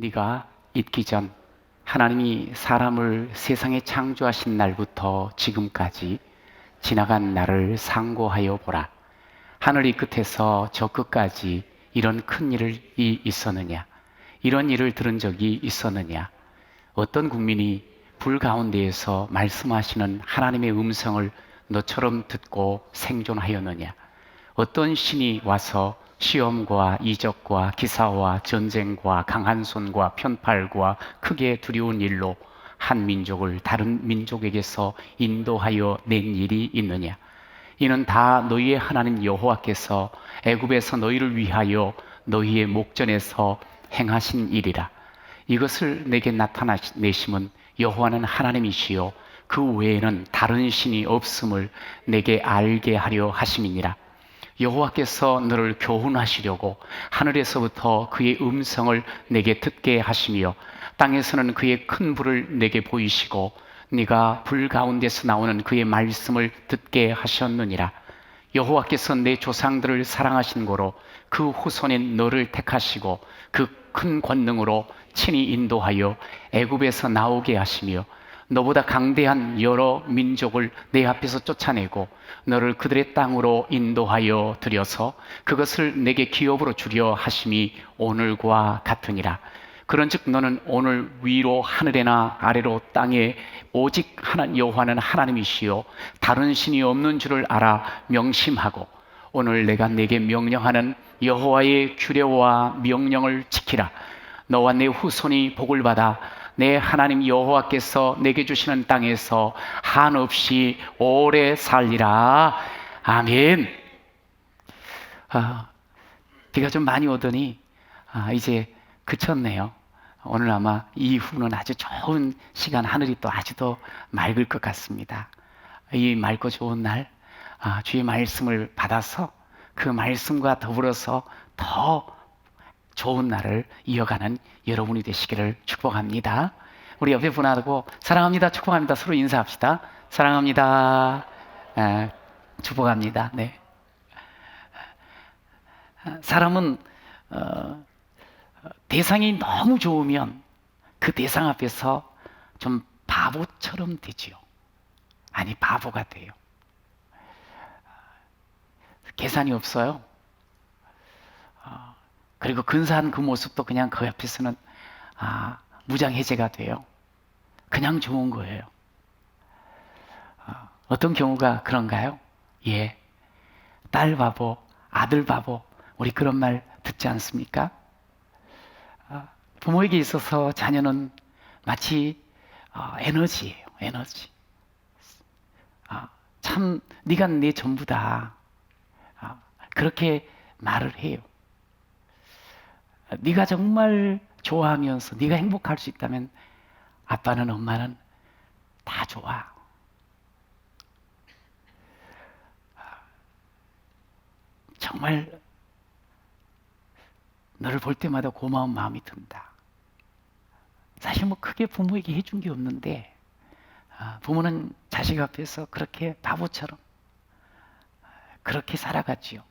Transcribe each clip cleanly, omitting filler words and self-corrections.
네가 있기 전 하나님이 사람을 세상에 창조하신 날부터 지금까지 지나간 날을 상고하여 보라. 하늘 이 끝에서 저 끝까지 이런 큰 일이 있었느냐? 이런 일을 들은 적이 있었느냐? 어떤 국민이 불 가운데에서 말씀하시는 하나님의 음성을 너처럼 듣고 생존하였느냐? 어떤 신이 와서 시험과 이적과 기사와 전쟁과 강한 손과 편팔과 크게 두려운 일로 한 민족을 다른 민족에게서 인도하여 낸 일이 있느냐? 이는 다 너희의 하나님 여호와께서 애굽에서 너희를 위하여 너희의 목전에서 행하신 일이라. 이것을 내게 나타내심은 여호와는 하나님이시요 그 외에는 다른 신이 없음을 내게 알게 하려 하심이니라. 여호와께서 너를 교훈하시려고 하늘에서부터 그의 음성을 내게 듣게 하시며 땅에서는 그의 큰 불을 내게 보이시고 네가 불 가운데서 나오는 그의 말씀을 듣게 하셨느니라. 여호와께서 내 조상들을 사랑하신 고로 그 후손인 너를 택하시고 그 큰 권능으로 친히 인도하여 애굽에서 나오게 하시며 너보다 강대한 여러 민족을 내 앞에서 쫓아내고 너를 그들의 땅으로 인도하여 들여서 그것을 내게 기업으로 주려 하심이 오늘과 같으니라. 그런즉 너는 오늘 위로 하늘에나 아래로 땅에 오직 여호와는 하나님이시요 다른 신이 없는 줄을 알아 명심하고 오늘 내가 내게 명령하는 여호와의 규례와 명령을 지키라. 너와 내 후손이 복을 받아 내 하나님 여호와께서 내게 주시는 땅에서 한없이 오래 살리라. 아멘. 비가 좀 많이 오더니 이제 그쳤네요. 오늘 아마 이후는 아주 좋은 시간, 하늘이 또 아주 더 맑을 것 같습니다. 이 맑고 좋은 날 주의 말씀을 받아서 그 말씀과 더불어서 더 좋은 날을 이어가는 여러분이 되시기를 축복합니다. 우리 옆에 분하고 사랑합니다, 축복합니다. 서로 인사합시다. 사랑합니다. 축복합니다. 네. 사람은 대상이 너무 좋으면 그 대상 앞에서 좀 바보처럼 되지요. 아니, 바보가 돼요. 계산이 없어요. 그리고 근사한 그 모습도 그냥 그 앞에서는 무장해제가 돼요. 그냥 좋은 거예요. 어떤 경우가 그런가요? 예, 딸 바보, 아들 바보, 우리 그런 말 듣지 않습니까? 부모에게 있어서 자녀는 마치 에너지예요. 에너지. 참 네가 내 전부다. 그렇게 말을 해요. 네가 정말 좋아하면서 네가 행복할 수 있다면 아빠는 엄마는 다 좋아. 정말 너를 볼 때마다 고마운 마음이 든다. 사실 뭐 크게 부모에게 해준 게 없는데 부모는 자식 앞에서 그렇게 바보처럼 그렇게 살아갔지요.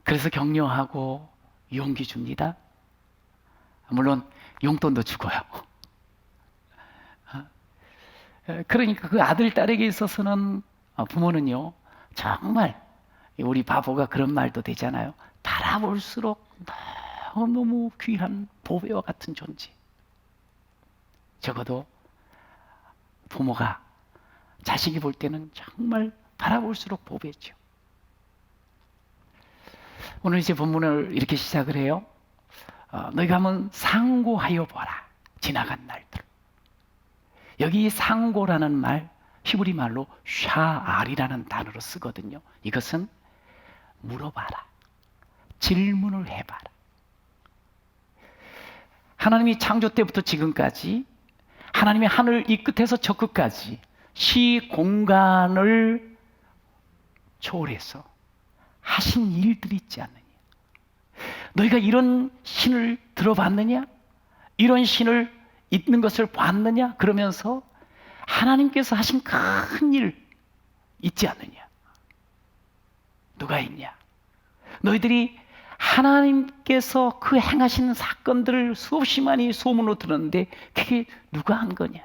그래서 격려하고 용기 줍니다. 물론 용돈도 주고요. 그러니까 그 아들, 딸에게 있어서는 부모는요, 정말 우리 바보가 그런 말도 되잖아요. 바라볼수록 너무너무 귀한 보배와 같은 존재. 적어도 부모가 자식이 볼 때는 정말 바라볼수록 보배죠. 오늘 이제 본문을 이렇게 시작을 해요. 너희가 한번 상고하여 보라. 지나간 날들. 여기 상고라는 말, 히브리 말로 샤알이라는 단어로 쓰거든요. 이것은 물어봐라. 질문을 해봐라. 하나님이 창조 때부터 지금까지 하나님의 하늘 이 끝에서 저 끝까지 시 공간을 초월해서 하신 일들이 있지 않느냐? 너희가 이런 신을 들어봤느냐? 이런 신을 있는 것을 봤느냐? 그러면서 하나님께서 하신 큰 일 있지 않느냐? 누가 있냐? 너희들이 하나님께서 그 행하신 사건들을 수없이 많이 소문으로 들었는데 그게 누가 한 거냐?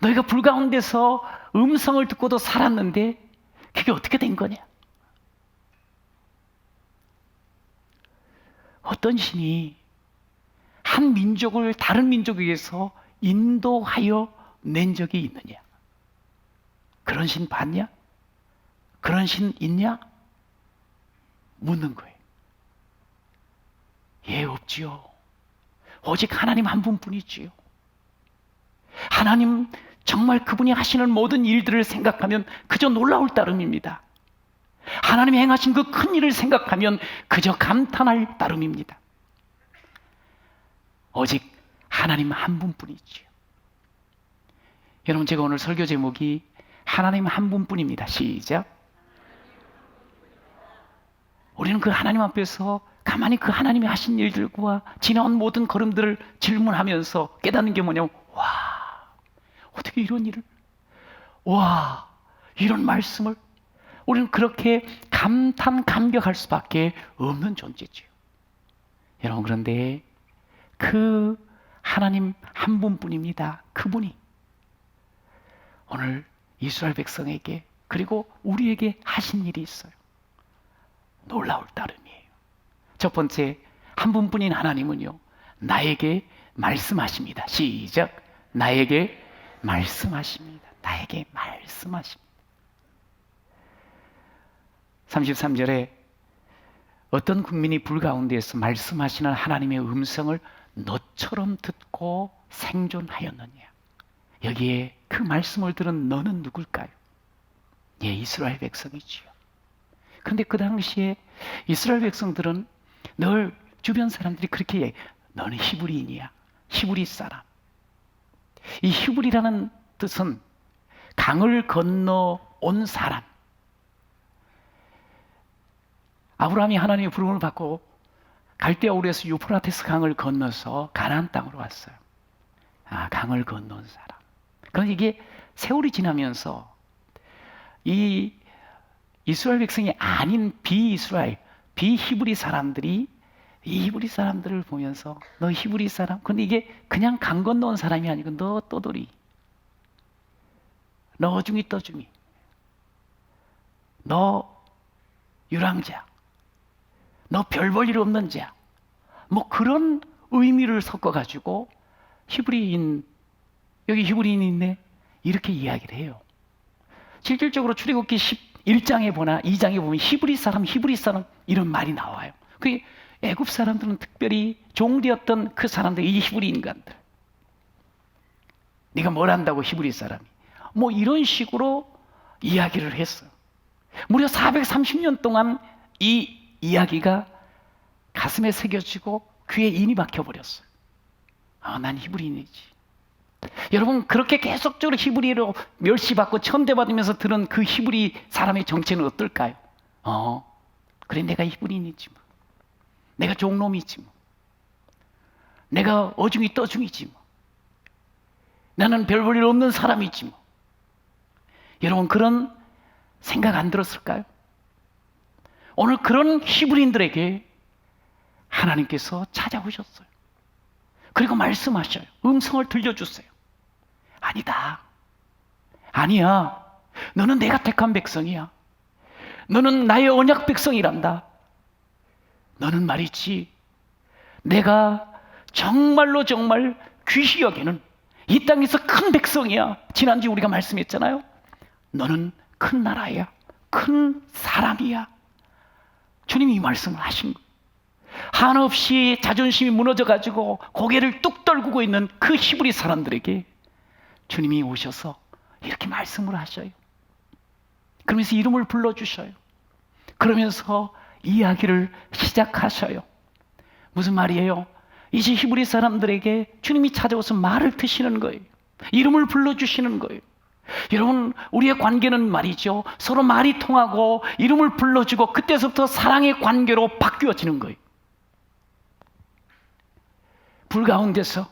너희가 불 가운데서 음성을 듣고도 살았는데 그게 어떻게 된 거냐? 어떤 신이 한 민족을 다른 민족에게서 인도하여 낸 적이 있느냐? 그런 신 봤냐? 그런 신 있냐? 묻는 거예요. 예, 없지요. 오직 하나님 한 분뿐이지요. 하나님 정말 그분이 하시는 모든 일들을 생각하면 그저 놀라울 따름입니다. 하나님이 행하신 그 큰 일을 생각하면 그저 감탄할 따름입니다. 오직 하나님 한 분뿐이지요. 여러분, 제가 오늘 설교 제목이 하나님 한 분뿐입니다. 시작. 우리는 그 하나님 앞에서 가만히 그 하나님이 하신 일들과 지나온 모든 걸음들을 질문하면서 깨닫는 게 뭐냐면, 와, 어떻게 이런 일을, 와, 이런 말씀을, 우리는 그렇게 감탄할 수밖에 없는 존재지요. 여러분, 그런데 그 하나님 한 분뿐입니다. 그분이 오늘 이스라엘 백성에게 그리고 우리에게 하신 일이 있어요. 놀라울 따름이에요. 첫 번째, 한 분뿐인 하나님은요, 나에게 말씀하십니다. 시작. 나에게 말씀하십니다. 나에게 말씀하십니다. 33절에 어떤 국민이 불 가운데에서 말씀하시는 하나님의 음성을 너처럼 듣고 생존하였느냐? 여기에 그 말씀을 들은 너는 누굴까요? 예, 이스라엘 백성이지요. 그런데 그 당시에 이스라엘 백성들은 늘 주변 사람들이 그렇게 얘기해. 너는 히브리인이야. 히브리 사람. 이 히브리라는 뜻은 강을 건너 온 사람. 아브라함이 하나님의 부름을 받고 갈대아 우르에서 유프라테스 강을 건너서 가나안 땅으로 왔어요. 아, 강을 건너온 사람. 그런데 이게 세월이 지나면서 이 이스라엘 백성이 아닌 비이스라엘, 비히브리 사람들이 이 히브리 사람들을 보면서 너 히브리 사람? 근데 이게 그냥 강 건너온 사람이 아니고 너 떠돌이, 너 어중이 떠중이, 너 유랑자, 너 별 볼 일 없는 자, 뭐 그런 의미를 섞어가지고 히브리인, 여기 히브리인이 있네, 이렇게 이야기를 해요. 실질적으로 출애굽기 11장에 보나 2장에 보면 히브리 사람 이런 말이 나와요. 그게 애굽 사람들은 특별히 종되었던 그 사람들, 이 히브리 인간들. 네가 뭘 안다고 히브리 사람이. 뭐 이런 식으로 이야기를 했어요. 무려 430년 동안 이 이야기가 가슴에 새겨지고 귀에 인이 박혀버렸어요. 아, 난 히브리인이지. 여러분, 그렇게 계속적으로 히브리로 멸시받고 천대받으면서 들은 그 히브리 사람의 정체는 어떨까요? 그래, 내가 히브리인이지 뭐. 내가 종놈이지 뭐. 내가 어중이 떠중이지 뭐. 나는 별 볼 일 없는 사람이지 뭐. 여러분, 그런 생각 안 들었을까요? 오늘 그런 히브리인들에게 하나님께서 찾아오셨어요. 그리고 말씀하셔요. 음성을 들려주세요. 아니다. 아니야. 너는 내가 택한 백성이야. 너는 나의 언약 백성이란다. 너는 말이지, 내가 정말로 정말 귀히 여기는 이 땅에서 큰 백성이야. 지난주에 우리가 말씀했잖아요. 너는 큰 나라야. 큰 사람이야. 주님이 이 말씀을 하신 거예요. 한없이 자존심이 무너져가지고 고개를 뚝 떨구고 있는 그 히브리 사람들에게 주님이 오셔서 이렇게 말씀을 하셔요. 그러면서 이름을 불러주셔요. 그러면서 이야기를 시작하셔요. 무슨 말이에요? 이제 히브리 사람들에게 주님이 찾아와서 말을 트시는 거예요. 이름을 불러주시는 거예요. 여러분, 우리의 관계는 말이죠, 서로 말이 통하고 이름을 불러주고 그때서부터 사랑의 관계로 바뀌어지는 거예요. 불 가운데서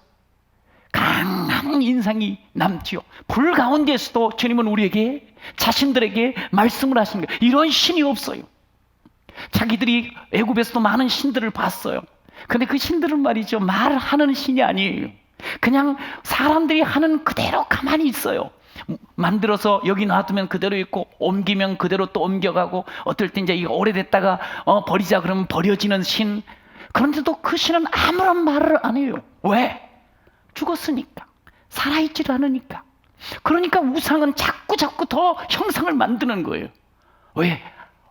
강한 인상이 남지요. 불 가운데서도 주님은 우리에게, 자신들에게 말씀을 하시는 거예요. 이런 신이 없어요. 자기들이 애굽에서도 많은 신들을 봤어요. 근데 그 신들은 말이죠, 말하는 신이 아니에요. 그냥 사람들이 하는 그대로 가만히 있어요. 만들어서 여기 놔두면 그대로 있고, 옮기면 그대로 또 옮겨가고, 어떨 때 이제 이거 오래됐다가 버리자 그러면 버려지는 신. 그런데도 그 신은 아무런 말을 안 해요. 왜? 죽었으니까. 살아있지를 않으니까. 그러니까 우상은 자꾸 더 형상을 만드는 거예요. 왜?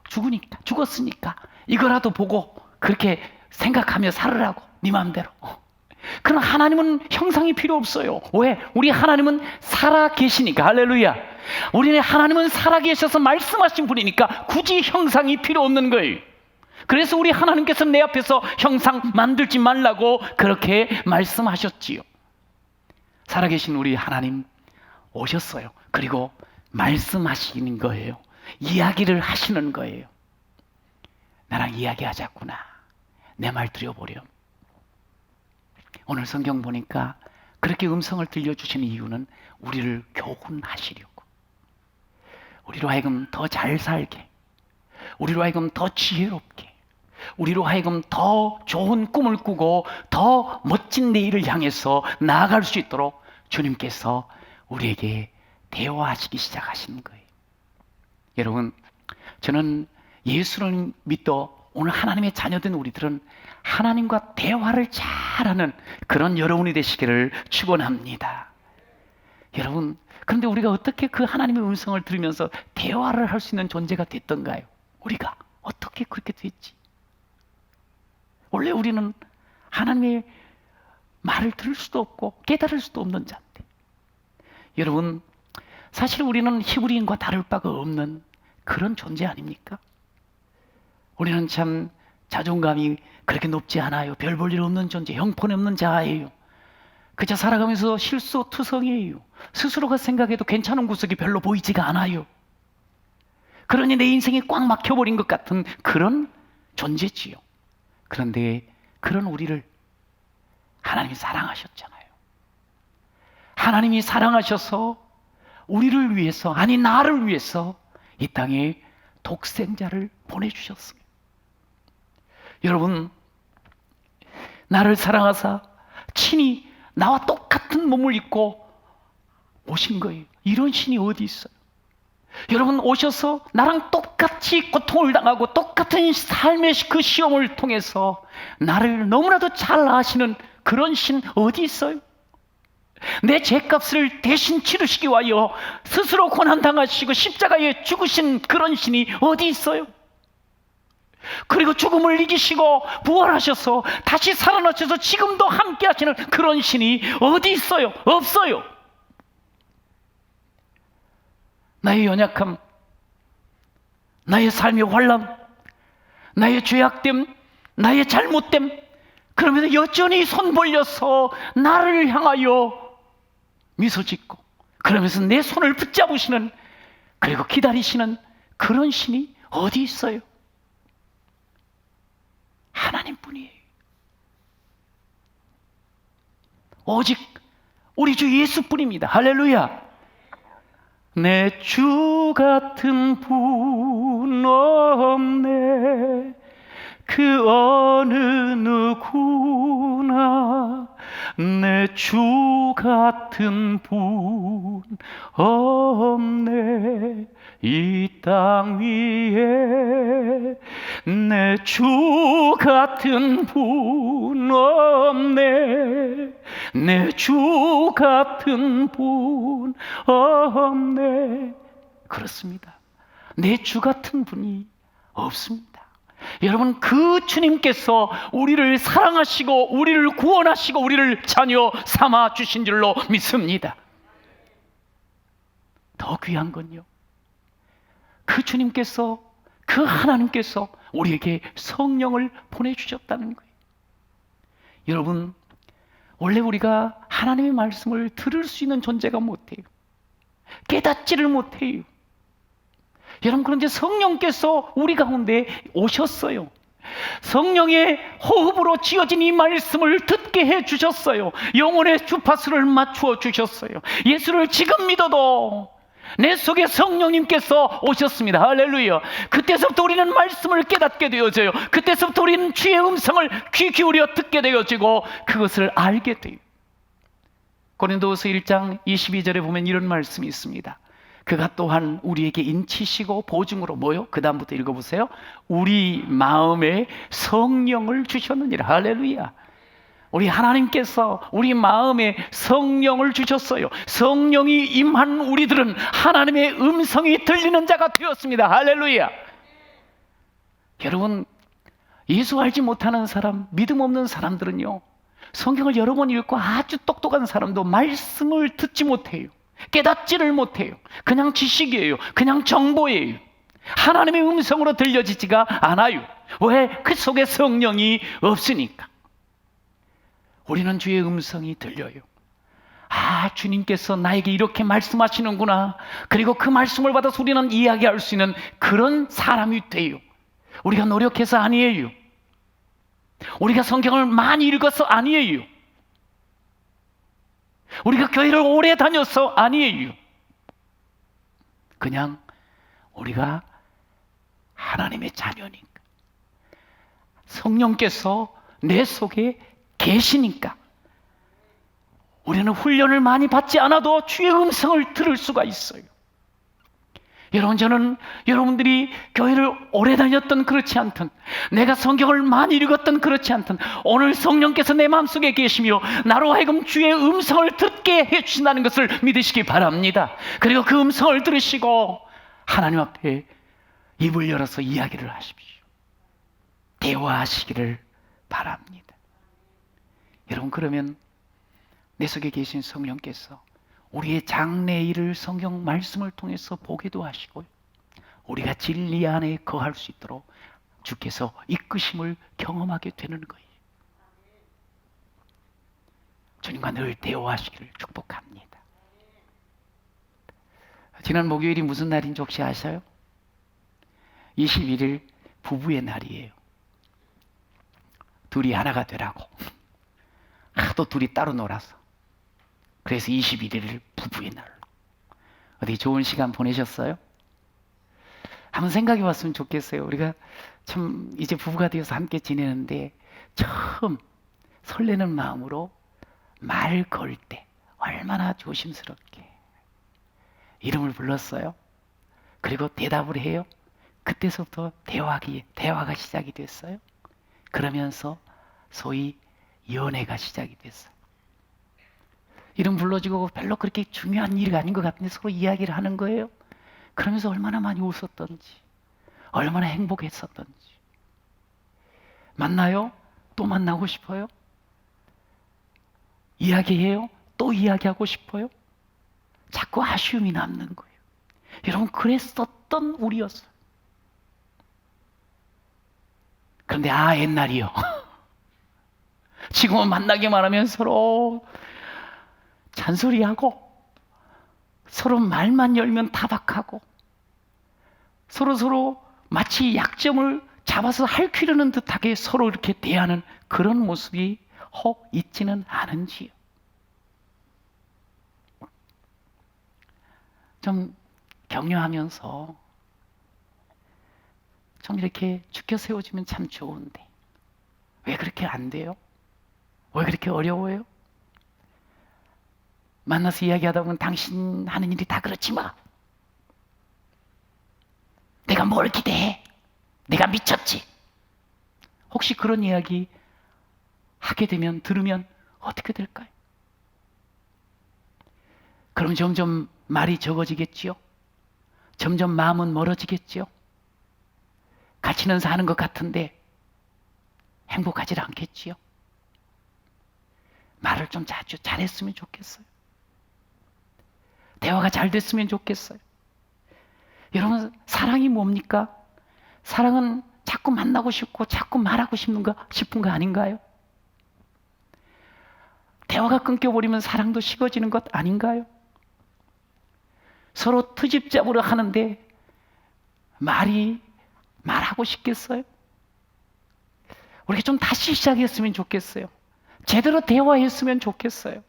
죽으니까, 죽었으니까 이거라도 보고 그렇게 생각하며 살으라고, 네 마음대로. 그럼 하나님은 형상이 필요 없어요. 왜? 우리 하나님은 살아 계시니까. 할렐루야. 우리는 하나님은 살아 계셔서 말씀하신 분이니까 굳이 형상이 필요 없는 거예요. 그래서 우리 하나님께서 내 앞에서 형상 만들지 말라고 그렇게 말씀하셨지요. 살아계신 우리 하나님 오셨어요. 그리고 말씀하시는 거예요. 이야기를 하시는 거예요. 나랑 이야기하자꾸나. 내 말 들여보렴. 오늘 성경 보니까 그렇게 음성을 들려주시는 이유는 우리를 교훈하시려고, 우리로 하여금 더 잘 살게, 우리로 하여금 더 지혜롭게, 우리로 하여금 더 좋은 꿈을 꾸고 더 멋진 내일을 향해서 나아갈 수 있도록 주님께서 우리에게 대화하시기 시작하시는 거예요. 여러분, 저는 예수를 믿어 오늘 하나님의 자녀된 우리들은 하나님과 대화를 잘하는 그런 여러분이 되시기를 축원합니다. 여러분, 그런데 우리가 어떻게 그 하나님의 음성을 들으면서 대화를 할 수 있는 존재가 됐던가요? 우리가 어떻게 그렇게 됐지? 원래 우리는 하나님의 말을 들을 수도 없고 깨달을 수도 없는 자인데, 여러분, 사실 우리는 히브리인과 다를 바가 없는 그런 존재 아닙니까? 우리는 참 자존감이 그렇게 높지 않아요. 별 볼 일 없는 존재, 형편없는 자예요. 그저 살아가면서 실수투성이에요. 스스로가 생각해도 괜찮은 구석이 별로 보이지가 않아요. 그러니 내 인생이 꽉 막혀버린 것 같은 그런 존재지요. 그런데 그런 우리를 하나님이 사랑하셨잖아요. 하나님이 사랑하셔서 우리를 위해서, 아니 나를 위해서 이 땅에 독생자를 보내주셨습니다. 여러분, 나를 사랑하사 친히 나와 똑같은 몸을 입고 오신 거예요. 이런 신이 어디 있어요? 여러분, 오셔서 나랑 똑같이 고통을 당하고 똑같은 삶의 그 시험을 통해서 나를 너무나도 잘 아시는 그런 신 어디 있어요? 내 죄값을 대신 치르시기 위하여 스스로 고난당하시고 십자가에 죽으신 그런 신이 어디 있어요? 그리고 죽음을 이기시고 부활하셔서 다시 살아나셔서 지금도 함께 하시는 그런 신이 어디 있어요? 없어요. 나의 연약함, 나의 삶의 환난, 나의 죄악됨, 나의 잘못됨, 그러면서 여전히 손 벌려서 나를 향하여 미소 짓고, 그러면서 내 손을 붙잡으시는, 그리고 기다리시는 그런 신이 어디 있어요? 하나님뿐이에요. 오직 우리 주 예수뿐입니다. 할렐루야. 내 주 같은 분 없네, 그 어느 누구나. 내 주 같은 분 없네, 이 땅 위에. 내 주 같은 분 없네, 내 주 같은 분 없네. 그렇습니다. 내 주 같은 분이 없습니다. 여러분, 그 주님께서 우리를 사랑하시고 우리를 구원하시고 우리를 자녀 삼아 주신 줄로 믿습니다. 더 귀한 건요, 그 주님께서, 그 하나님께서 우리에게 성령을 보내주셨다는 거예요. 여러분, 원래 우리가 하나님의 말씀을 들을 수 있는 존재가 못해요. 깨닫지를 못해요. 여러분, 그런데 성령께서 우리 가운데 오셨어요. 성령의 호흡으로 지어진 이 말씀을 듣게 해주셨어요. 영혼의 주파수를 맞추어 주셨어요. 예수를 지금 믿어도 내 속에 성령님께서 오셨습니다. 할렐루야. 그때서부터 우리는 말씀을 깨닫게 되어져요. 그때서부터 우리는 주의 음성을 귀 기울여 듣게 되어지고 그것을 알게 돼요. 고린도후서 1장 22절에 보면 이런 말씀이 있습니다. 그가 또한 우리에게 인치시고 보증으로 뭐요? 그 다음부터 읽어보세요. 우리 마음에 성령을 주셨느니라. 할렐루야. 우리 하나님께서 우리 마음에 성령을 주셨어요. 성령이 임한 우리들은 하나님의 음성이 들리는 자가 되었습니다. 할렐루야. 여러분, 예수 알지 못하는 사람, 믿음 없는 사람들은요, 성경을 여러 번 읽고 아주 똑똑한 사람도 말씀을 듣지 못해요. 깨닫지를 못해요. 그냥 지식이에요. 그냥 정보예요. 하나님의 음성으로 들려지지가 않아요. 왜? 그 속에 성령이 없으니까. 우리는 주의 음성이 들려요. 아, 주님께서 나에게 이렇게 말씀하시는구나. 그리고 그 말씀을 받아서 우리는 이야기할 수 있는 그런 사람이 돼요. 우리가 노력해서 아니에요. 우리가 성경을 많이 읽어서 아니에요. 우리가 교회를 오래 다녀서 아니에요. 그냥 우리가 하나님의 자녀니까. 성령께서 내 속에 계시니까 우리는 훈련을 많이 받지 않아도 주의 음성을 들을 수가 있어요. 여러분, 저는 여러분들이 교회를 오래 다녔던 그렇지 않든, 내가 성경을 많이 읽었던 그렇지 않든, 오늘 성령께서 내 마음속에 계시며 나로 하여금 주의 음성을 듣게 해주신다는 것을 믿으시기 바랍니다. 그리고 그 음성을 들으시고 하나님 앞에 입을 열어서 이야기를 하십시오. 대화하시기를 바랍니다. 여러분, 그러면 내 속에 계신 성령께서 우리의 장래일을 성경 말씀을 통해서 보기도 하시고요, 우리가 진리 안에 거할 수 있도록 주께서 이끄심을 경험하게 되는 거예요. 주님과 늘 대화하시기를 축복합니다. 지난 목요일이 무슨 날인지 혹시 아셔요? 21일 부부의 날이에요. 둘이 하나가 되라고. 하도 둘이 따로 놀아서. 그래서 21일을 부부의 날로. 어디 좋은 시간 보내셨어요? 한번 생각해 봤으면 좋겠어요. 우리가 참 이제 부부가 되어서 함께 지내는데 처음 설레는 마음으로 말 걸 때 얼마나 조심스럽게 이름을 불렀어요. 그리고 대답을 해요. 그때서부터 대화가 시작이 됐어요. 그러면서 소위 연애가 시작이 됐어요. 이름 불러주고 별로 그렇게 중요한 일이 아닌 것 같은데 서로 이야기를 하는 거예요. 그러면서 얼마나 많이 웃었던지, 얼마나 행복했었던지. 만나요? 또 만나고 싶어요? 이야기해요? 또 이야기하고 싶어요? 자꾸 아쉬움이 남는 거예요. 여러분, 그랬었던 우리였어요. 그런데 옛날이요. 지금은 만나기만 하면 서로 잔소리하고, 서로 말만 열면 타박하고, 서로 마치 약점을 잡아서 핥히려는 듯하게 서로 이렇게 대하는 그런 모습이 혹 있지는 않은지요. 좀 격려하면서 좀 이렇게 죽여 세워주면 참 좋은데 왜 그렇게 안 돼요? 왜 그렇게 어려워요? 만나서 이야기하다 보면 당신 하는 일이 다 그렇지 마. 내가 뭘 기대해? 내가 미쳤지? 혹시 그런 이야기 하게 되면, 들으면 어떻게 될까요? 그럼 점점 말이 적어지겠지요? 점점 마음은 멀어지겠지요? 같이는 사는 것 같은데 행복하지 않겠지요? 말을 좀 자주 잘했으면 좋겠어요. 대화가 잘 됐으면 좋겠어요. 여러분, 사랑이 뭡니까? 사랑은 자꾸 만나고 싶고 자꾸 말하고 싶은 거 아닌가요? 대화가 끊겨버리면 사랑도 식어지는 것 아닌가요? 서로 트집 잡으려 하는데 말하고 싶겠어요? 우리가 좀 다시 시작했으면 좋겠어요. 제대로 대화했으면 좋겠어요.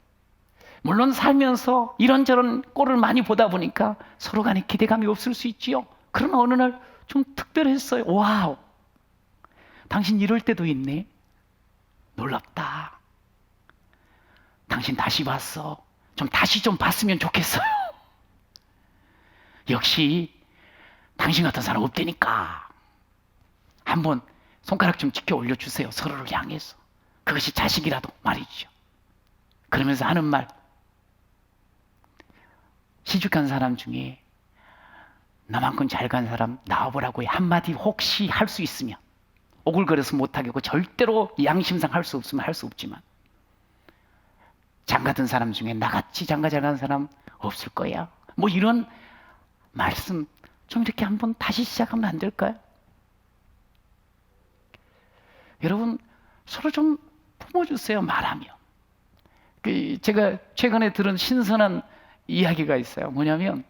물론 살면서 이런저런 꼴을 많이 보다 보니까 서로 간에 기대감이 없을 수 있지요. 그러나 어느 날 좀 특별했어요. 와우, 당신 이럴 때도 있네. 놀랍다. 당신 다시 봤어. 다시 좀 봤으면 좋겠어요. 역시 당신 같은 사람 없다니까. 한번 손가락 좀 지켜 올려주세요. 서로를 향해서. 그것이 자식이라도 말이죠. 그러면서 하는 말, 시집간 사람 중에 나만큼 잘 간 사람 나와보라고 해. 한마디 혹시 할 수 있으면. 오글거려서 못하겠고 절대로 양심상 할 수 없으면 할 수 없지만, 장가든 사람 중에 나같이 장가 잘 간 사람 없을 거야. 뭐 이런 말씀 좀 이렇게 한번 다시 시작하면 안 될까요? 여러분, 서로 좀 품어주세요. 말하면. 제가 최근에 들은 신선한 이야기가 있어요. 뭐냐면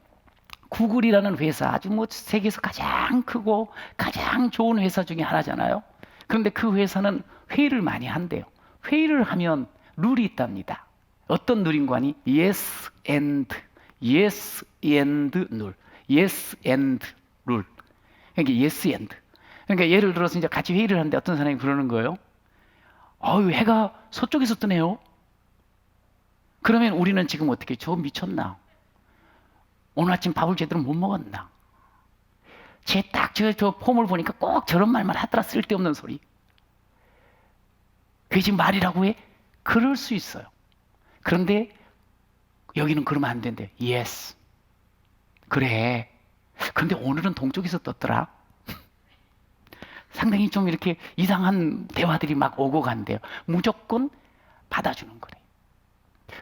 구글이라는 회사, 아주 뭐 세계에서 가장 크고 가장 좋은 회사 중에 하나잖아요. 그런데 그 회사는 회의를 많이 한대요. 회의를 하면 룰이 있답니다. 어떤 룰인가니? yes and 룰. yes and 룰. 그러니까 yes and. 그러니까 예를 들어서 이제 같이 회의를 하는데 어떤 사람이 그러는 거예요. 해가 서쪽에서 뜨네요. 그러면 우리는 지금 어떻게, 저 미쳤나? 오늘 아침 밥을 제대로 못 먹었나? 저 폼을 보니까 꼭 저런 말만 하더라. 쓸데없는 소리. 그게 지금 말이라고 해? 그럴 수 있어요. 그런데 여기는 그러면 안 된대. Yes. 그래. 그런데 오늘은 동쪽에서 떴더라. 상당히 좀 이렇게 이상한 대화들이 막 오고 간대요. 무조건 받아주는 거래.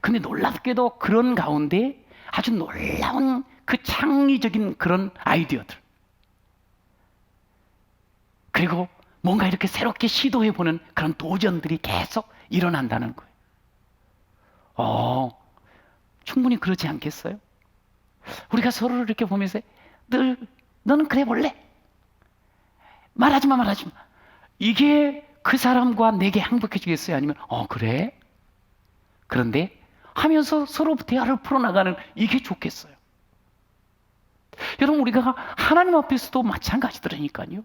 근데 놀랍게도 그런 가운데 아주 놀라운 그 창의적인 그런 아이디어들, 그리고 뭔가 이렇게 새롭게 시도해보는 그런 도전들이 계속 일어난다는 거예요. 충분히 그렇지 않겠어요? 우리가 서로를 이렇게 보면서 늘 너는 그래 볼래? 말하지 마. 이게 그 사람과 내게 행복해지겠어요? 아니면 그래? 그런데 하면서 서로 대화를 풀어나가는, 이게 좋겠어요. 여러분, 우리가 하나님 앞에서도 마찬가지더라니까요.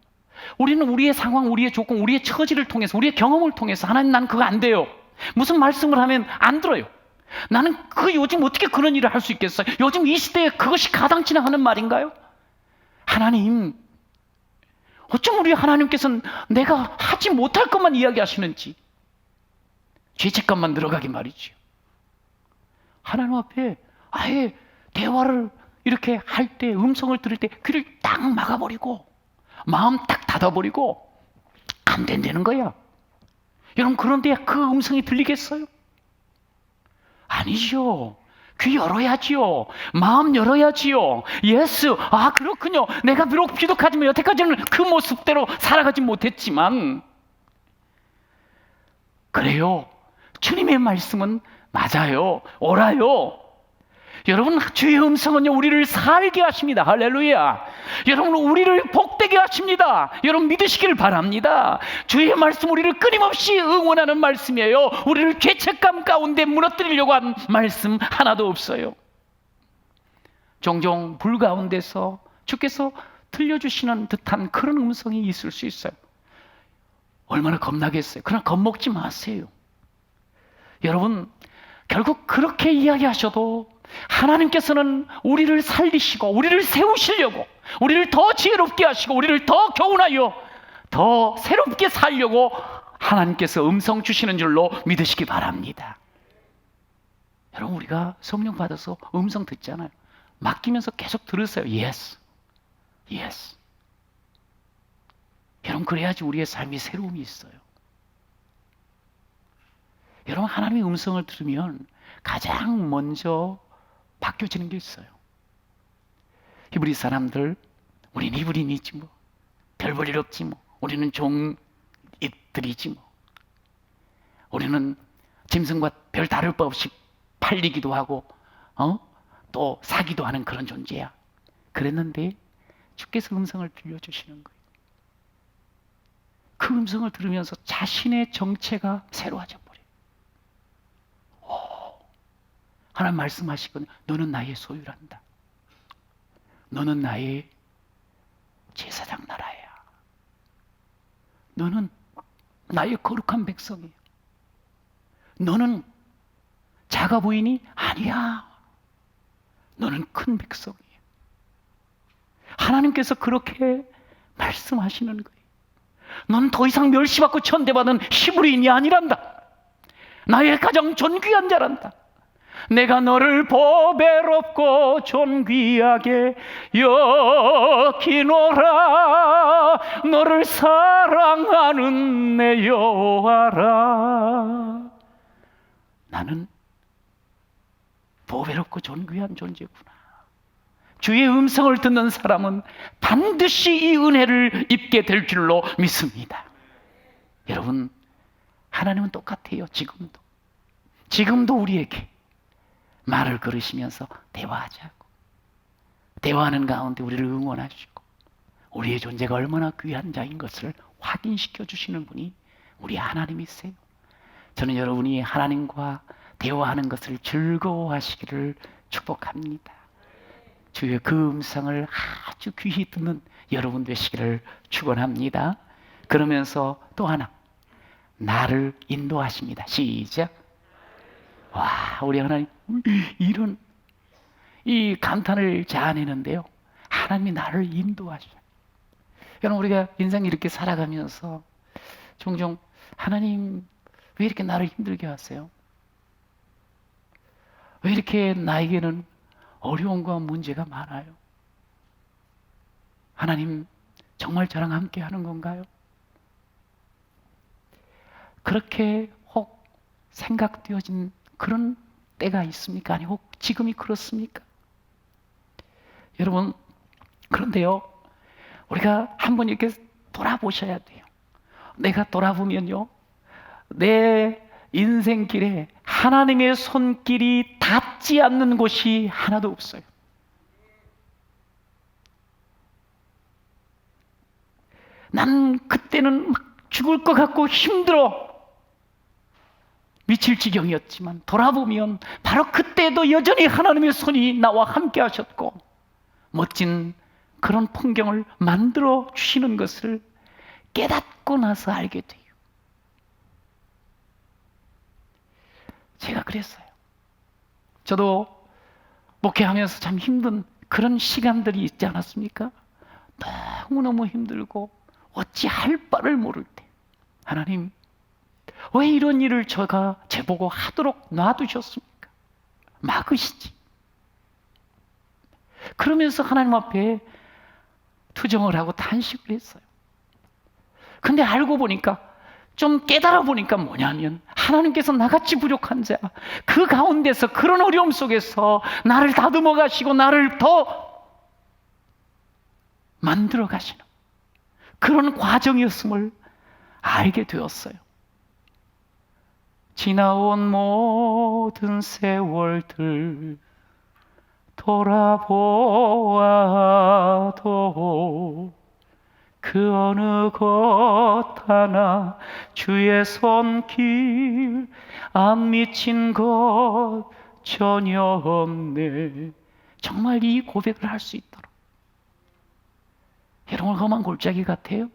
우리는 우리의 상황, 우리의 조건, 우리의 처지를 통해서, 우리의 경험을 통해서 하나님, 난 그거 안 돼요. 무슨 말씀을 하면 안 들어요. 나는 요즘 어떻게 그런 일을 할 수 있겠어요? 요즘 이 시대에 그것이 가당치나 하는 말인가요? 하나님, 어쩜 우리 하나님께서는 내가 하지 못할 것만 이야기하시는지, 죄책감만 늘어가게 말이죠. 하나님 앞에 아예 대화를 이렇게 할 때, 음성을 들을 때 귀를 딱 막아버리고 마음 딱 닫아버리고 안 된다는 거야. 여러분, 그런데 그 음성이 들리겠어요? 아니죠. 귀 열어야지요. 마음 열어야지요. 예스. 그렇군요. 내가 비록 비독하지만 여태까지는 그 모습대로 살아가지 못했지만, 그래요. 주님의 말씀은 맞아요. 옳아요. 여러분, 주의 음성은요, 우리를 살게 하십니다. 할렐루야. 여러분, 우리를 복되게 하십니다. 여러분, 믿으시기를 바랍니다. 주의 말씀, 우리를 끊임없이 응원하는 말씀이에요. 우리를 죄책감 가운데 무너뜨리려고 한 말씀 하나도 없어요. 종종 불 가운데서 주께서 들려주시는 듯한 그런 음성이 있을 수 있어요. 얼마나 겁나겠어요. 그러나 겁먹지 마세요. 여러분, 결국 그렇게 이야기하셔도 하나님께서는 우리를 살리시고 우리를 세우시려고, 우리를 더 지혜롭게 하시고 우리를 더 교훈하여 더 새롭게 살려고 하나님께서 음성 주시는 줄로 믿으시기 바랍니다. 여러분, 우리가 성령 받아서 음성 듣잖아요. 맡기면서 계속 들으세요. Yes, yes. 여러분, 그래야지 우리의 삶이 새로움이 있어요. 여러분, 하나님의 음성을 들으면 가장 먼저 바뀌어지는 게 있어요. 히브리 사람들, 우린 히브리인이지 뭐, 별 볼 일 없지 뭐, 우리는 종이들이지 뭐, 우리는 짐승과 별 다를 바 없이 팔리기도 하고 또 사기도 하는 그런 존재야. 그랬는데 주께서 음성을 들려주시는 거예요. 그 음성을 들으면서 자신의 정체가 새로워져 버려요. 하나님 말씀하시거든요. 너는 나의 소유란다. 너는 나의 제사장 나라야. 너는 나의 거룩한 백성이야. 너는 작아 보이니? 아니야. 너는 큰 백성이야. 하나님께서 그렇게 말씀하시는 거예요. 너는 더 이상 멸시받고 천대받은 히브리인이 아니란다. 나의 가장 존귀한 자란다. 내가 너를 보배롭고 존귀하게 여기노라. 너를 사랑하는 내 여호와라. 나는 보배롭고 존귀한 존재구나. 주의 음성을 듣는 사람은 반드시 이 은혜를 입게 될 줄로 믿습니다. 여러분, 하나님은 똑같아요. 지금도 우리에게 말을 걸으시면서 대화하자고, 대화하는 가운데 우리를 응원하시고 우리의 존재가 얼마나 귀한 자인 것을 확인시켜 주시는 분이 우리 하나님이세요. 저는 여러분이 하나님과 대화하는 것을 즐거워하시기를 축복합니다. 주의 그 음성을 아주 귀히 듣는 여러분 되시기를 축원합니다. 그러면서 또 하나, 나를 인도하십니다. 시작. 와, 우리 하나님 이런 이 감탄을 자아내는데요. 하나님이 나를 인도하셔요. 여러분, 우리가 인생 이렇게 살아가면서 종종 하나님 왜 이렇게 나를 힘들게 하세요? 왜 이렇게 나에게는 어려움과 문제가 많아요? 하나님 정말 저랑 함께 하는 건가요? 그렇게 혹 생각되어진 그런 때가 있습니까? 아니 혹 지금이 그렇습니까? 여러분, 그런데요, 우리가 한번 이렇게 돌아보셔야 돼요. 내가 돌아보면요, 내 인생길에 하나님의 손길이 닿지 않는 곳이 하나도 없어요. 난 그때는 막 죽을 것 같고 힘들어 미칠 지경이었지만 돌아보면 바로 그때도 여전히 하나님의 손이 나와 함께 하셨고 멋진 그런 풍경을 만들어 주시는 것을 깨닫고 나서 알게 돼요. 제가 그랬어요. 저도 목회하면서 참 힘든 그런 시간들이 있지 않았습니까? 너무너무 힘들고 어찌할 바를 모를 때 하나님 왜 이런 일을 제보고 하도록 놔두셨습니까? 막으시지. 그러면서 하나님 앞에 투정을 하고 탄식을 했어요. 근데 알고 보니까, 좀 깨달아 보니까 뭐냐면 하나님께서 나같이 부족한 자, 그 가운데서 그런 어려움 속에서 나를 다듬어 가시고 나를 더 만들어 가시는 그런 과정이었음을 알게 되었어요. 지나온 모든 세월들 돌아보아도 그 어느 것 하나 주의 손길 안 미친 것 전혀 없네. 정말 이 고백을 할 수 있도록. 여러분, 험한 골짜기 같아요?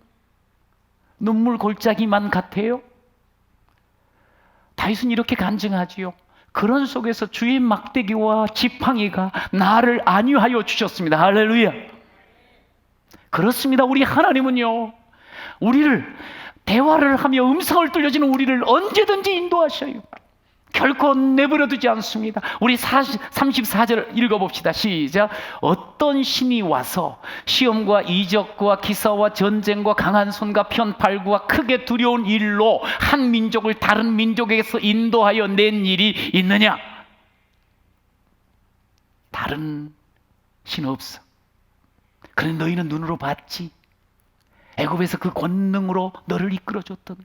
눈물 골짜기만 같아요? 다윗은 이렇게 간증하지요. 그런 속에서 주의 막대기와 지팡이가 나를 안위하여 주셨습니다. 할렐루야. 그렇습니다. 우리 하나님은요, 우리를 대화를 하며 음성을 들려주는 우리를 언제든지 인도하셔요. 결코 내버려 두지 않습니다. 우리 34절 읽어봅시다. 시작. 어떤 신이 와서 시험과 이적과 기사와 전쟁과 강한 손과 편팔구와 크게 두려운 일로 한 민족을 다른 민족에게서 인도하여 낸 일이 있느냐? 다른 신 없어. 그런데 너희는 눈으로 봤지. 애굽에서 그 권능으로 너를 이끌어줬던 거.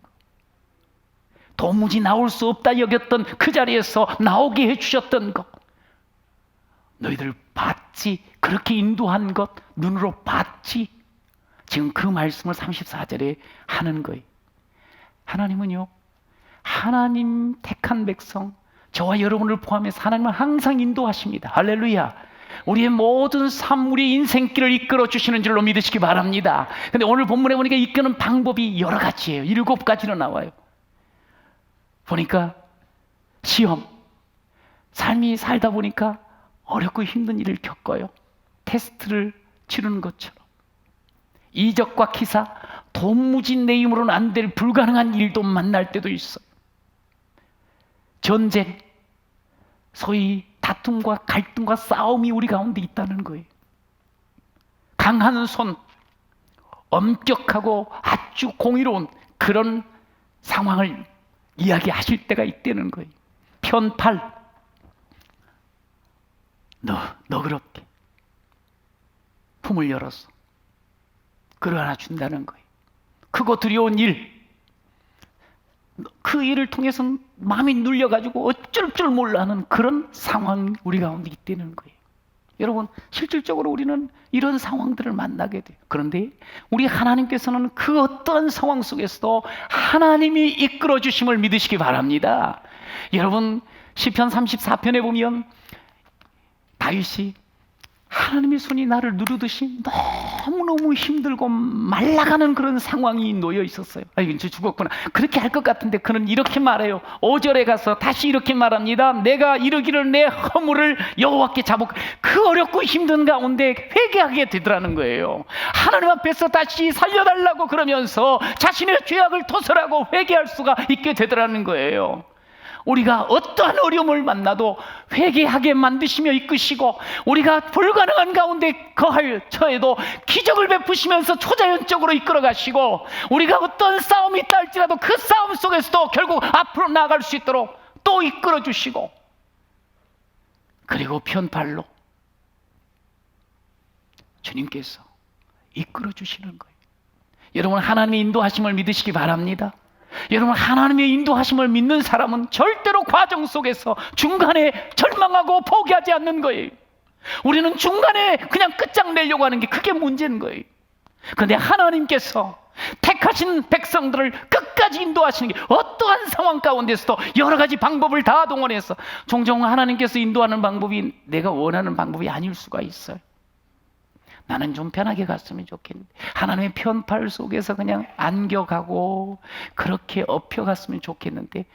도무지 나올 수 없다 여겼던 그 자리에서 나오게 해주셨던 것. 너희들 봤지. 그렇게 인도한 것 눈으로 봤지. 지금 그 말씀을 34절에 하는 거예요. 하나님은요, 하나님 택한 백성, 저와 여러분을 포함해서 하나님은 항상 인도하십니다. 할렐루야. 우리의 모든 삶, 우리의 인생길을 이끌어 주시는 줄로 믿으시기 바랍니다. 근데 오늘 본문에 보니까 이끄는 방법이 여러 가지예요. 7가지로 나와요. 보니까 시험, 삶이 살다 보니까 어렵고 힘든 일을 겪어요. 테스트를 치르는 것처럼. 이적과 기사, 도무지 내 힘으로는 안 될 불가능한 일도 만날 때도 있어요. 전쟁, 소위 다툼과 갈등과 싸움이 우리 가운데 있다는 거예요. 강한 손, 엄격하고 아주 공의로운 그런 상황을 이야기하실 때가 있다는 거예요. 편팔, 너그럽게 품을 열어서 그걸 하나 준다는 거예요. 크고 두려운 일, 그 일을 통해서 마음이 눌려가지고 어쩔 줄 몰라 하는 그런 상황이 우리 가운데 있다는 거예요. 여러분, 실질적으로 우리는 이런 상황들을 만나게 돼요. 그런데 우리 하나님께서는 그 어떠한 상황 속에서도 하나님이 이끌어 주심을 믿으시기 바랍니다. 여러분, 시편 34편에 보면 다윗이 하나님의 손이 나를 누르듯이 너무너무 힘들고 말라가는 그런 상황이 놓여 있었어요. 이제 죽었구나. 그렇게 할 것 같은데 그는 이렇게 말해요. 5절에 가서 다시 이렇게 말합니다. 내가 이르기를 내 허물을 여호와께 자복. 그 어렵고 힘든 가운데 회개하게 되더라는 거예요. 하나님 앞에서 다시 살려달라고 그러면서 자신의 죄악을 토설하고 회개할 수가 있게 되더라는 거예요. 우리가 어떠한 어려움을 만나도 회개하게 만드시며 이끄시고, 우리가 불가능한 가운데 거할 처에도 기적을 베푸시면서 초자연적으로 이끌어 가시고, 우리가 어떤 싸움이 있다 할지라도 그 싸움 속에서도 결국 앞으로 나아갈 수 있도록 또 이끌어 주시고, 그리고 편팔로 주님께서 이끌어 주시는 거예요. 여러분, 하나님의 인도하심을 믿으시기 바랍니다. 여러분, 하나님의 인도하심을 믿는 사람은 절대로 과정 속에서 중간에 절망하고 포기하지 않는 거예요. 우리는 중간에 그냥 끝장내려고 하는 게 그게 문제인 거예요. 그런데 하나님께서 택하신 백성들을 끝까지 인도하시는 게 어떠한 상황 가운데서도 여러 가지 방법을 다 동원해서, 종종 하나님께서 인도하는 방법이 내가 원하는 방법이 아닐 수가 있어요. 나는 좀 편하게 갔으면 좋겠는데, 하나님의 편팔 속에서 그냥 안겨가고 그렇게 업혀갔으면 좋겠는데,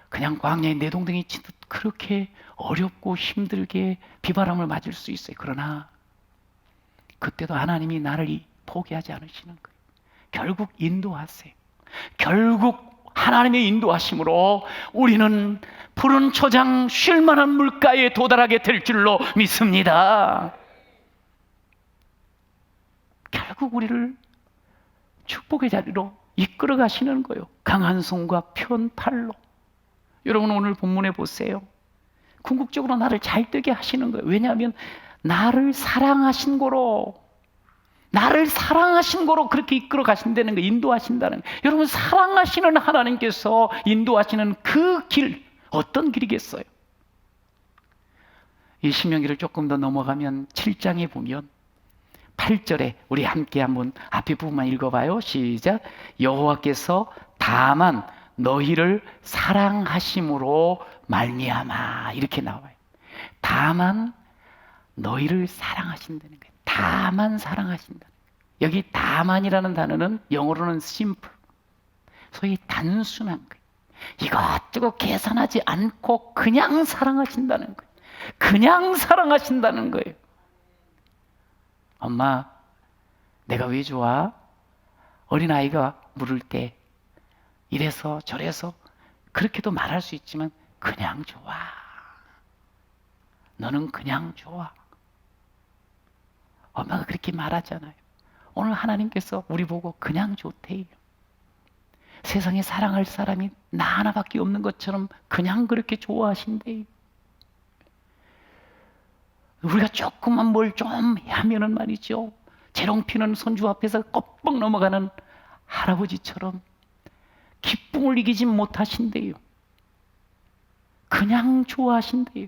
그냥 광야에 내동댕이 치듯 그렇게 어렵고 힘들게 비바람을 맞을 수 있어요. 그러나 그때도 하나님이 나를 포기하지 않으시는 거예요. 결국 인도하세요. 결국 하나님의 인도하심으로 우리는 푸른 초장 쉴만한 물가에 도달하게 될 줄로 믿습니다. 결국 우리를 축복의 자리로 이끌어 가시는 거예요. 강한 손과 편팔로. 여러분, 오늘 본문에 보세요. 궁극적으로 나를 잘되게 하시는 거예요. 왜냐하면 나를 사랑하신 거로 그렇게 이끌어 가신다는 거예요. 인도하신다는 거예요. 여러분, 사랑하시는 하나님께서 인도하시는 그 길, 어떤 길이겠어요? 이 신명기를 조금 더 넘어가면 7장에 보면 8절에 우리 함께 한번 앞에 부분만 읽어봐요. 시작. 여호와께서 다만 너희를 사랑하심으로 말미암아, 이렇게 나와요. 다만 너희를 사랑하신다는 거예요. 다만 사랑하신다. 여기 다만이라는 단어는 영어로는 simple, 소위 단순한 거예요. 이것저것 계산하지 않고 그냥 사랑하신다는 거예요. 그냥 사랑하신다는 거예요. 엄마, 내가 왜 좋아? 어린아이가 물을 때 이래서 저래서 그렇게도 말할 수 있지만 그냥 좋아. 너는 그냥 좋아. 엄마가 그렇게 말하잖아요. 오늘 하나님께서 우리 보고 그냥 좋대요. 세상에 사랑할 사람이 나 하나밖에 없는 것처럼 그냥 그렇게 좋아하신대요. 우리가 조금만 뭘 좀 하면은 말이죠, 재롱 피는 손주 앞에서 껍벅 넘어가는 할아버지처럼 기쁨을 이기지 못하신대요. 그냥 좋아하신대요.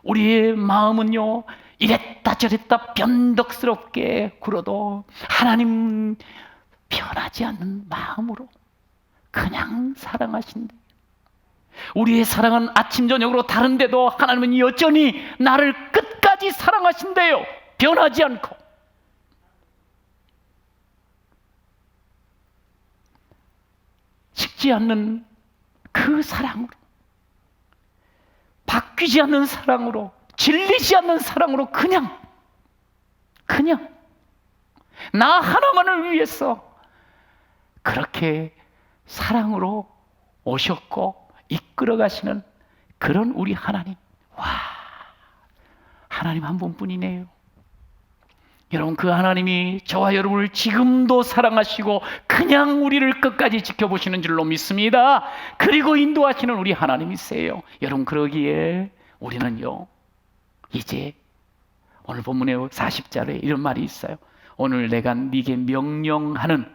우리의 마음은요, 이랬다 저랬다 변덕스럽게 굴어도 하나님 변하지 않는 마음으로 그냥 사랑하신대요. 우리의 사랑은 아침 저녁으로 다른데도 하나님은 여전히 나를 끝까지 사랑하신대요. 변하지 않고. 식지 않는 그 사랑으로, 바뀌지 않는 사랑으로, 질리지 않는 사랑으로 그냥 나 하나만을 위해서 그렇게 사랑으로 오셨고 이끌어 가시는 그런 우리 하나님. 와, 하나님 한 분뿐이네요. 여러분, 그 하나님이 저와 여러분을 지금도 사랑하시고 그냥 우리를 끝까지 지켜보시는 줄로 믿습니다. 그리고 인도하시는 우리 하나님이세요. 여러분, 그러기에 우리는요, 이제 오늘 본문의 40절에 이런 말이 있어요. 오늘 내가 네게 명령하는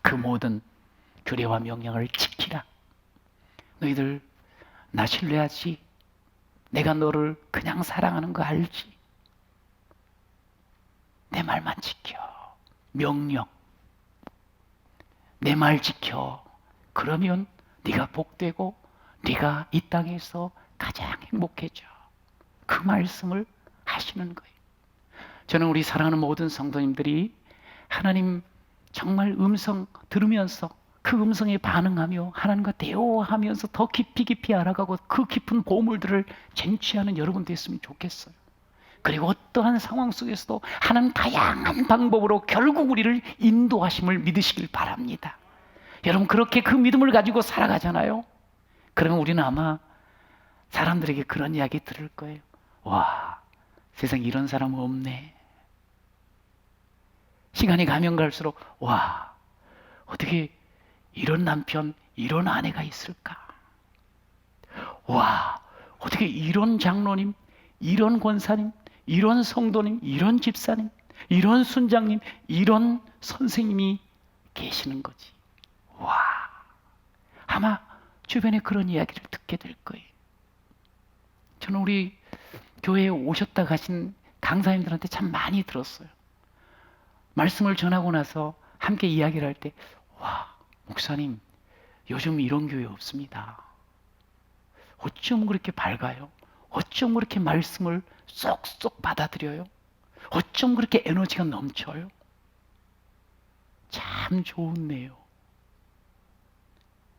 그 모든 규례와 명령을 지키라. 너희들 나 신뢰하지? 내가 너를 그냥 사랑하는 거 알지? 내 말만 지켜. 명령. 내 말 지켜. 그러면 네가 복되고 네가 이 땅에서 가장 행복해져. 그 말씀을 하시는 거예요. 저는 우리 사랑하는 모든 성도님들이 하나님 정말 음성 들으면서 그 음성에 반응하며 하나님과 대화하면서 더 깊이 알아가고 그 깊은 보물들을 쟁취하는 여러분 됐으면 좋겠어요. 그리고 어떠한 상황 속에서도 하나님 다양한 방법으로 결국 우리를 인도하심을 믿으시길 바랍니다. 여러분, 그렇게 그 믿음을 가지고 살아가잖아요. 그러면 우리는 아마 사람들에게 그런 이야기 들을 거예요. 와, 세상에 이런 사람은 없네. 시간이 가면 갈수록 와, 어떻게 이런 남편, 이런 아내가 있을까? 와, 어떻게 이런 장로님, 이런 권사님, 이런 성도님, 이런 집사님, 이런 순장님, 이런 선생님이 계시는 거지. 와, 아마 주변에 그런 이야기를 듣게 될 거예요. 저는 우리 교회에 오셨다 가신 강사님들한테 참 많이 들었어요. 말씀을 전하고 나서 함께 이야기를 할 때, 와, 목사님, 요즘 이런 교회 없습니다. 어쩜 그렇게 밝아요? 어쩜 그렇게 말씀을 쏙쏙 받아들여요? 어쩜 그렇게 에너지가 넘쳐요? 참 좋네요.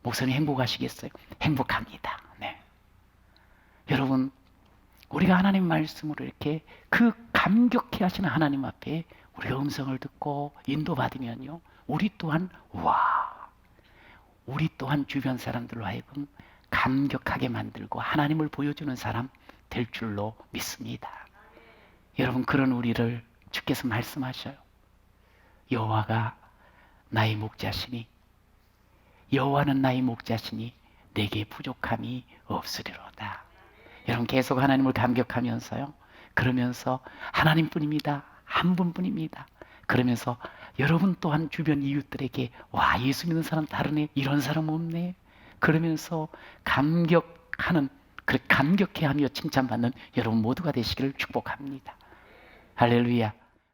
목사님 행복하시겠어요? 행복합니다. 네. 여러분, 우리가 하나님 말씀으로 이렇게 그 감격해 하시는 하나님 앞에 우리가 음성을 듣고 인도받으면요, 우리 또한 우리 또한 주변 사람들로 하여금 감격하게 만들고 하나님을 보여주는 사람 될 줄로 믿습니다. 여러분, 그런 우리를 주께서 말씀하셔요. 여호와가 나의 목자시니, 여호와는 나의 목자시니 내게 부족함이 없으리로다. 여러분, 계속 하나님을 감격하면서요, 그러면서 하나님뿐입니다, 한 분뿐입니다, 그러면서 여러분 또한 주변 이웃들에게 와, 예수 믿는 사람 다르네, 이런 사람 없네, 그러면서 감격해하며 칭찬받는 여러분 모두가 되시기를 축복합니다. 할렐루야.